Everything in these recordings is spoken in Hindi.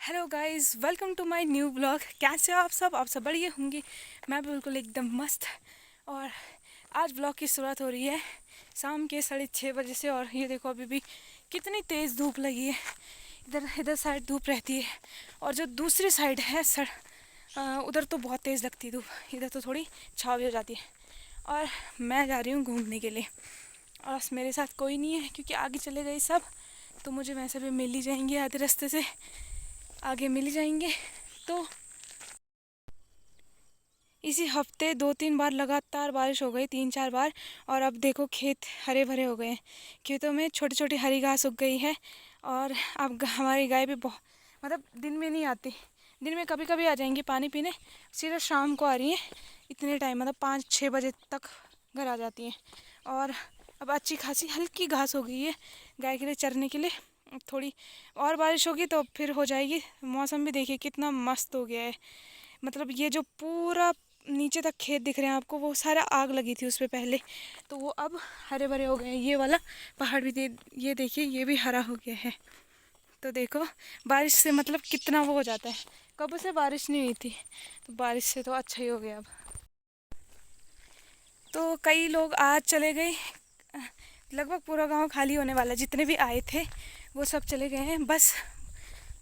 Hello guys, welcome to my new blog. कैसे हो आप सब बढ़िया होंगे। मैं बिल्कुल एकदम मस्त। और आज ब्लॉग की शुरुआत हो रही है शाम के 6:30 बजे से। और ये देखो अभी भी कितनी तेज़ धूप लगी है। इधर इधर साइड धूप रहती है और जो दूसरी साइड है उधर तो बहुत तेज़ लगती है धूप। इधर तो थोड़ी छाँव हो जाती है। और मैं जा रही हूँ घूमने के लिए और मेरे साथ कोई नहीं है क्योंकि आगे चले गए सब, तो मुझे वैसे भी मिल ही जाएंगे, आधे रास्ते से आगे मिल जाएंगे। तो इसी हफ्ते 2-3 बार लगातार बारिश हो गई, 3-4 बार। और अब देखो खेत हरे भरे हो गए हैं। खेतों में छोटी छोटी हरी घास उग गई है। और अब हमारी गाय भी बहुत मतलब दिन में नहीं आती, दिन में कभी कभी आ जाएंगी पानी पीने, सीधा शाम को आ रही हैं। इतने टाइम मतलब 5-6 बजे तक घर आ जाती हैं। और अब अच्छी खासी हल्की घास हो गई है गाय के लिए चरने के लिए। थोड़ी और बारिश होगी तो फिर हो जाएगी। मौसम भी देखिए कितना मस्त हो गया है। मतलब ये जो पूरा नीचे तक खेत दिख रहे हैं आपको, वो सारा आग लगी थी उस पर पहले, तो वो अब हरे भरे हो गए हैं। ये वाला पहाड़ भी ये देखिए, ये भी हरा हो गया है। तो देखो बारिश से मतलब कितना वो हो जाता है। कब से बारिश नहीं हुई थी, तो बारिश से तो अच्छा ही हो गया अब। तो कई लोग आज चले गए, लगभग पूरा गांव खाली होने वाला। जितने भी आए थे वो सब चले गए हैं। बस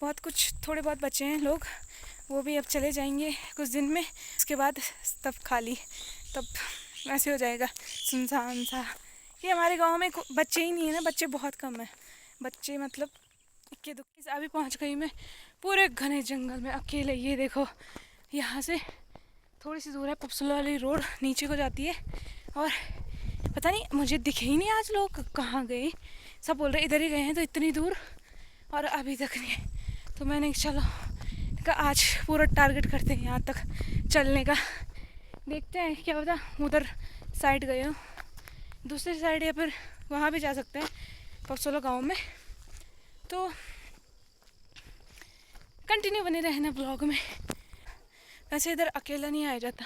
बहुत कुछ थोड़े बहुत बचे हैं लोग, वो भी अब चले जाएंगे कुछ दिन में। उसके बाद तब खाली, तब ऐसे हो जाएगा सुनसान सा। ये हमारे गांव में बच्चे ही नहीं है ना, बच्चे बहुत कम है। बच्चे मतलब इक्के दुक्के से। अभी पहुंच गई मैं पूरे घने जंगल में अकेले। ये देखो यहाँ से थोड़ी सी दूर है पपसुला वाली रोड, नीचे को जाती है। और पता नहीं मुझे दिखे ही नहीं आज लोग कहाँ गए। सब बोल रहे इधर ही गए हैं, तो इतनी दूर और अभी तक नहीं। तो मैंने चलो का आज पूरा टारगेट करते हैं यहाँ तक चलने का। देखते हैं क्या पता उधर साइड गए हो, दूसरी साइड, या फिर वहाँ भी जा सकते हैं पपसोला गांव में। तो कंटिन्यू बने रहना ब्लॉग में। वैसे इधर अकेला नहीं आया जाता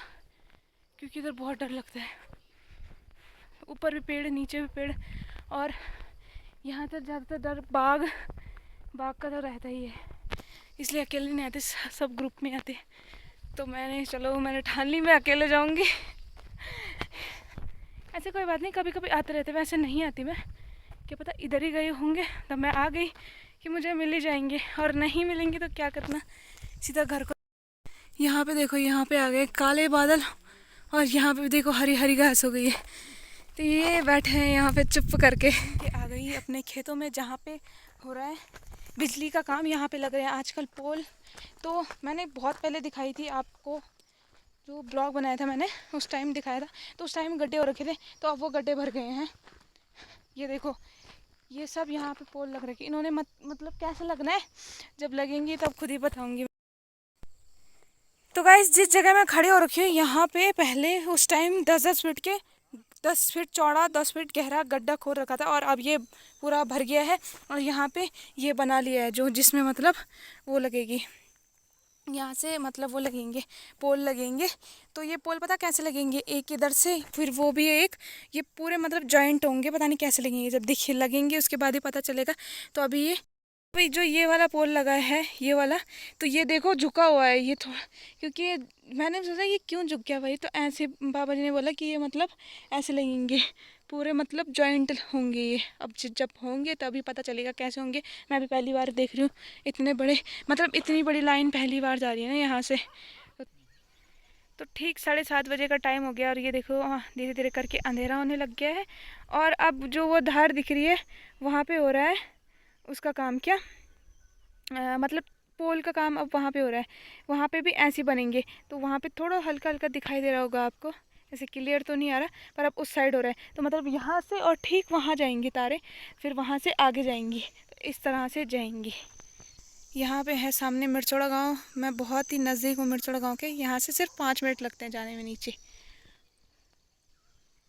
क्योंकि इधर बहुत डर लगता है। ऊपर भी पेड़, नीचे भी पेड़। और यहाँ तक ज़्यादातर डर बाघ का तो रहता ही है, इसलिए अकेले नहीं आते, सब ग्रुप में आते। तो मैंने ठान ली मैं अकेले जाऊंगी। ऐसे कोई बात नहीं, कभी कभी आते रहते, वैसे नहीं आती मैं। क्या पता इधर ही गए होंगे तब मैं आ गई कि मुझे मिल ही जाएंगे, और नहीं मिलेंगे तो क्या करना, सीधा घर को। यहाँ पे देखो, यहाँ पे आ गए काले बादल और यहाँ पे देखो हरी हरी घास हो गई है। तो ये बैठे हैं यहाँ पे चुप करके। आ गई अपने खेतों में जहाँ पे हो रहा है बिजली का काम। यहाँ पे लग रहे हैं आजकल पोल। तो मैंने बहुत पहले दिखाई थी आपको, जो ब्लॉग बनाया था मैंने उस टाइम दिखाया था। तो उस टाइम गड्ढे हो रखे थे, तो अब वो गड्ढे भर गए हैं। ये देखो ये सब यहाँ पे पोल लग रखे इन्होंने। मतलब कैसे लगना है, जब लगेंगी तब खुद ही बताऊंगी। तो गाइस जिस जगह मैं खड़े हो रखी हूँ यहाँ पे पहले उस टाइम 10 फीट चौड़ा 10 फीट गहरा गड्ढा खोद रखा था, और अब ये पूरा भर गया है। और यहाँ पे ये बना लिया है जो जिसमें मतलब वो लगेगी, यहाँ से मतलब वो लगेंगे पोल लगेंगे। तो ये पोल पता कैसे लगेंगे, एक इधर से फिर वो भी एक, ये पूरे मतलब जॉइंट होंगे। पता नहीं कैसे लगेंगे, जब देखिए लगेंगे उसके बाद ही पता चलेगा। तो अभी जो ये वाला पोल लगा है ये वाला, तो ये देखो झुका हुआ है ये थोड़ा, क्योंकि मैंने सोचा ये क्यों झुक गया भाई। तो ऐसे बाबा जी ने बोला कि ये मतलब ऐसे लगेंगे पूरे, मतलब जॉइंट होंगे ये। अब जब होंगे तभी पता चलेगा कैसे होंगे। मैं भी पहली बार देख रही हूँ इतने बड़े, मतलब इतनी बड़ी लाइन पहली बार जा रही है ना यहाँ से। तो ठीक 7:30 बजे का टाइम हो गया और ये देखो धीरे धीरे करके अंधेरा होने लग गया है। और अब जो वो धार दिख रही है वहाँ पे हो रहा है उसका काम, क्या मतलब पोल का काम अब वहाँ पे हो रहा है। वहाँ पे भी ऐसे बनेंगे, तो वहाँ पे थोड़ा हल्का हल्का दिखाई दे रहा होगा आपको, ऐसे क्लियर तो नहीं आ रहा, पर अब उस साइड हो रहा है। तो मतलब यहाँ से और ठीक वहाँ जाएंगे तारे, फिर वहाँ से आगे जाएंगी, तो इस तरह से जाएंगी। यहाँ पे है सामने मिर्चोड़ा गांव। मैं बहुत ही नज़दीक हूँ मिर्चोड़ा गांव के, यहाँ से सिर्फ 5 मिनट लगते हैं जाने में नीचे।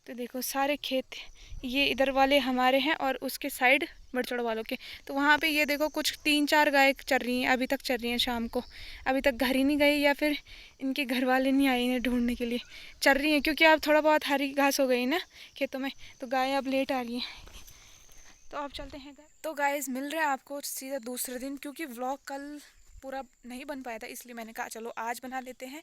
तो देखो सारे खेत ये इधर वाले हमारे हैं और उसके साइड बड़चड़ वालों के। तो वहाँ पे ये देखो कुछ 3-4 गाय चर रही हैं, अभी तक चर रही हैं शाम को। अभी तक घर ही नहीं गई, या फिर इनके घर वाले नहीं आए इन्हें ढूंढने के लिए। चर रही हैं क्योंकि अब थोड़ा बहुत हरी घास हो गई ना खेतों में, तो गाय अब लेट आ रही हैं। तो अब चलते हैं गाय। तो गाइस मिल रहा है आपको सीधा दूसरे दिन, क्योंकि व्लॉग कल पूरा नहीं बन पाया था, इसलिए मैंने कहा चलो आज बना लेते हैं।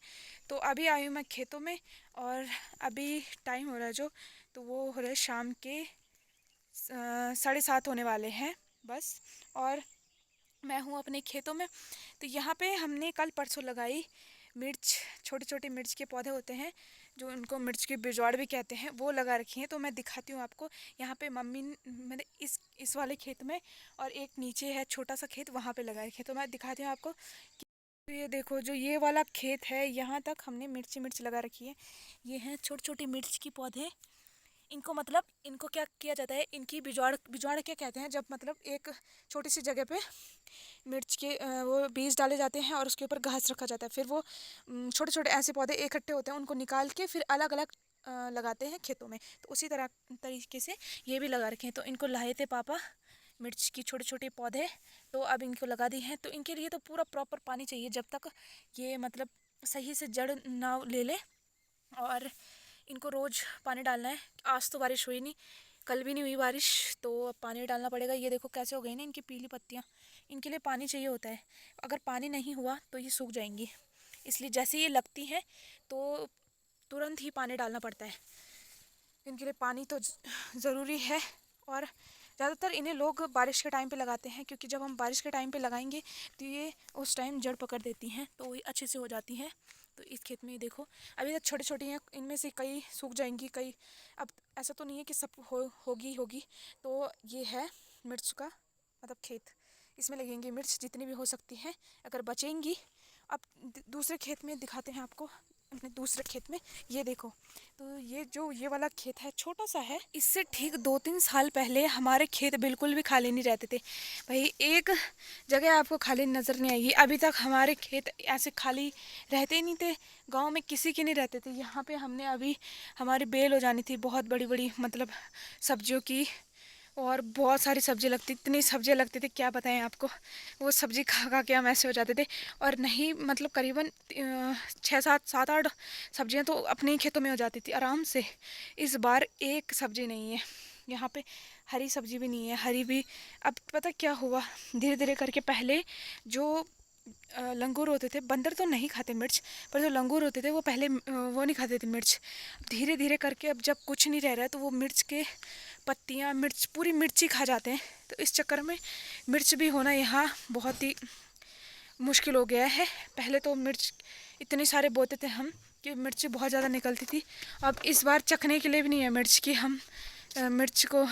तो अभी आई हूँ मैं खेतों में और अभी टाइम हो रहा है जो, तो वो हो रहा है शाम के 7:30 होने वाले हैं बस। और मैं हूँ अपने खेतों में। तो यहाँ पे हमने कल परसों लगाई मिर्च, छोटे छोटे मिर्च के पौधे होते हैं जो उनको मिर्च के बिजवाड़ भी कहते हैं, वो लगा रखी हैं। तो मैं दिखाती हूँ आपको। यहाँ पे मम्मी मैंने इस वाले खेत में, और एक नीचे है छोटा सा खेत, वहाँ पे लगा रखी है। तो मैं दिखाती हूँ आपको। तो ये देखो, जो ये वाला खेत है यहाँ तक हमने मिर्च लगा रखी है। ये हैं छोटे छोटे मिर्च के पौधे। इनको मतलब इनको क्या किया जाता है, इनकी बिजवाड़ बिजवाड़ क्या कहते हैं, जब मतलब एक छोटी सी जगह पे मिर्च के वो बीज डाले जाते हैं और उसके ऊपर घास रखा जाता है। फिर वो छोटे छोटे ऐसे पौधे इकट्ठे होते हैं, उनको निकाल के फिर अलग अलग लगाते हैं खेतों में। तो उसी तरीके से ये भी लगा रखे हैं। तो इनको लाए थे पापा मिर्च की छोटे छोटे पौधे, तो अब इनको लगा दी हैं। तो इनके लिए तो पूरा प्रॉपर पानी चाहिए जब तक ये मतलब सही से जड़ ना ले ले, और इनको रोज़ पानी डालना है। आज तो बारिश हुई नहीं, कल भी नहीं हुई बारिश, तो अब पानी डालना पड़ेगा। ये देखो कैसे हो गई ना इनकी पीली पत्तियाँ, इनके लिए पानी चाहिए होता है। अगर पानी नहीं हुआ तो ये सूख जाएंगी, इसलिए जैसे ये लगती है तो तुरंत ही पानी डालना पड़ता है। इनके लिए पानी तो ज़रूरी है। और ज़्यादातर इन्हें लोग बारिश के टाइम पे लगाते हैं, क्योंकि जब हम बारिश के टाइम पे लगाएंगे तो ये उस टाइम जड़ पकड़ देती हैं, तो ये अच्छे से हो जाती हैं। तो इस खेत में देखो अभी तक छोटी छोटी हैं, इनमें से कई सूख जाएंगी, कई अब ऐसा तो नहीं है कि सब होगी। तो ये है मिर्च का मतलब खेत, इसमें लगेंगी मिर्च जितनी भी हो सकती हैं अगर बचेंगी। अब दूसरे खेत में दिखाते हैं आपको, अपने दूसरे खेत में। ये देखो, तो ये वाला खेत है, छोटा सा है। इससे ठीक 2-3 साल पहले हमारे खेत बिल्कुल भी खाली नहीं रहते थे भाई, एक जगह आपको खाली नज़र नहीं आएगी। अभी तक हमारे खेत ऐसे खाली रहते ही नहीं थे, गांव में किसी के नहीं रहते थे। यहाँ पे हमने अभी हमारी बेल हो जानी थी बहुत बड़ी बड़ी, मतलब सब्जियों की, और बहुत सारी सब्जी लगती, इतनी सब्जियाँ लगती थी क्या बताएं आपको। वो सब्जी खा खा के हम ऐसे हो जाते थे। और नहीं मतलब करीबन 6-7-8 सब्जियाँ तो अपने ही खेतों में हो जाती थी आराम से। इस बार एक सब्जी नहीं है यहाँ पे, हरी सब्जी भी नहीं है, हरी भी। अब पता क्या हुआ, धीरे धीरे करके पहले जो लंगूर होते थे, बंदर तो नहीं खाते मिर्च, पर जो लंगूर होते थे वो पहले वो नहीं खाते थे मिर्च। धीरे धीरे करके अब जब कुछ नहीं रह रहा है तो वो मिर्च के पत्तियाँ, मिर्च पूरी मिर्ची खा जाते हैं। तो इस चक्कर में मिर्च भी होना यहाँ बहुत ही मुश्किल हो गया है। पहले तो मिर्च इतने सारे बोते थे हम कि मिर्च बहुत ज़्यादा निकलती थी। अब इस बार चखने के लिए भी नहीं है मिर्च की, हम मिर्च को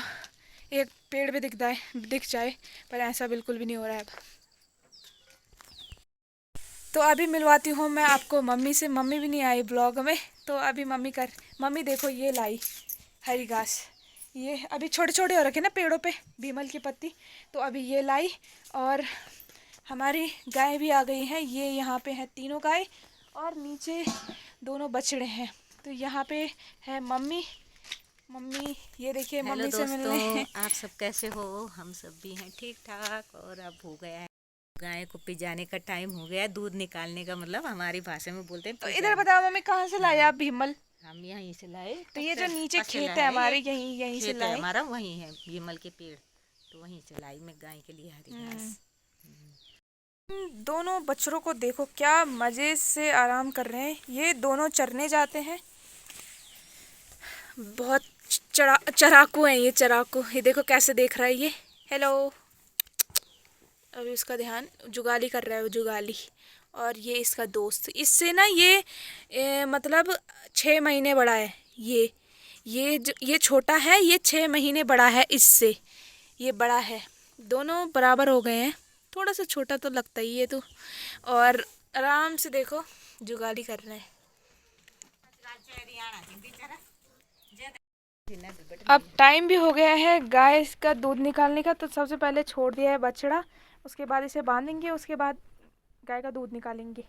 एक पेड़ पे दिख जाए, पर ऐसा बिल्कुल भी नहीं हो रहा है अब। तो अभी मिलवाती हूँ मैं आपको मम्मी से, मम्मी भी नहीं आई ब्लॉग में। तो अभी मम्मी देखो ये लाई हरी घास, ये अभी छोटे छोटे हो रखे ना पेड़ों पे भीमल की पत्ती, तो अभी ये लाई। और हमारी गाय भी आ गई हैं, ये यहाँ पे हैं 3 गाय, और नीचे 2 बछड़े हैं। तो यहाँ पे है मम्मी ये देखिए मम्मी से मिलने। आप सब कैसे हो? हम सब भी हैं ठीक ठाक। और अब हो गया है गाय को पिजाने का टाइम हो गया, दूध निकालने का, मतलब हमारी भाषा में बोलते हैं तो इधर पिजाने। बताओ मम्मी कहाँ से लाए आप भीमल? हम यहीं से लाए, तो ये जो नीचे पसेला खेत है है, हमारे, ये यहीं से खेत है लाए। हमारा, वहीं है भीमल के पेड़, तो वहीं से लाई मैं गाय के लिए हरी घास। दोनों बछड़ों को देखो क्या मज़े से आराम कर रहे हैं, ये दोनों चरने जाते हैं। बहुत चराकू हैं ये, चराकू। ये देखो कैसे देख रहा है ये, हेलो। अभी उसका ध्यान जुगाली कर रहा है वो, जुगाली। और ये इसका दोस्त, इससे ना ये मतलब 6 महीने बड़ा है। ये छोटा है, ये 6 महीने बड़ा है इससे, ये बड़ा है। दोनों बराबर हो गए हैं, थोड़ा सा छोटा तो लगता ही है तो। और आराम से देखो जुगाली कर रहे हैं। अब टाइम भी हो गया है गाय का दूध निकालने का। तो सबसे पहले छोड़ दिया है बछड़ा, उसके बाद इसे बांधेंगे, उसके बाद गाय का दूध निकालेंगे।